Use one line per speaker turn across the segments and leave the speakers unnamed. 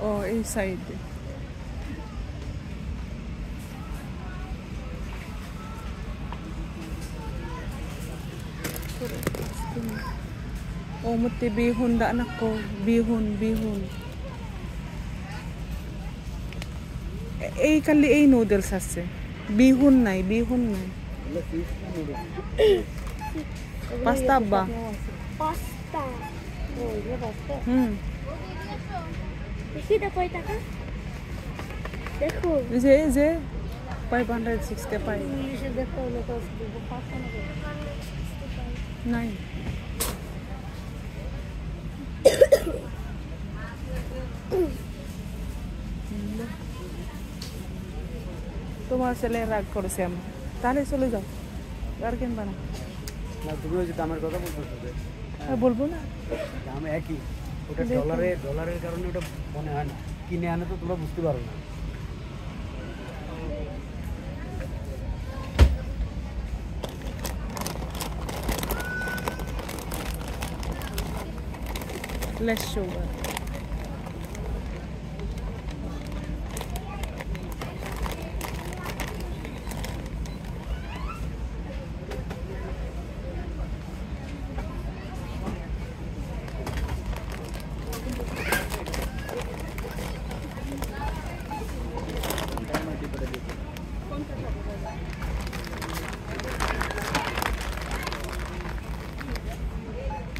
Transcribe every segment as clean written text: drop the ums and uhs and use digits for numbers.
ও এই সাইডে ও muti bihon da anak ko bihon এই কালি এই নুডলস আছে bihon নাই পাস্তা বা
Pasta. Oh, iya pasta. Isi dah kau tak? Dekho.
যে 565
English dekho lo to pasta na.
নাই তোমার ছেলে রাগ করেছে আমার তাহলে চলে যাও আর কিনবা না
না তুমি ওই যে দামের কথা বলতেছো যে
বলবো না
দাম একই ওটা ডলারের কারণে ওটা মনে হয় না কিনে আনে তো তোমরা বুঝতে পারো না
less sugar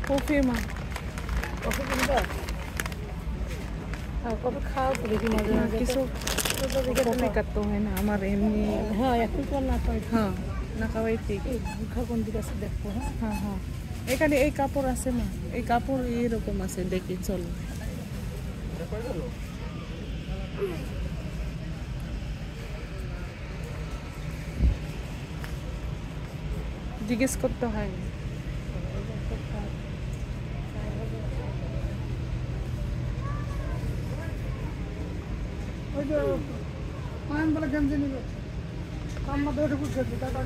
कॉफी माँ
Kau kena. Kau खाओ तो देखी मजा आ
किसो कॉफी का तो है ना हमारे एमनी
हाँ या फिर कौन ना खाओ
हाँ ना खावाई ठीक
खा कौन दिखा से देखो हाँ
हाँ এখানে এই কাপড় আছে না এই কাপড় এরকম আছে দেখি চলো জিজ্ঞেস করতে হয়
ওই যে পান বলে গঞ্জি নিবে কাম মধ্যে ওটা কুছ করতে টাকা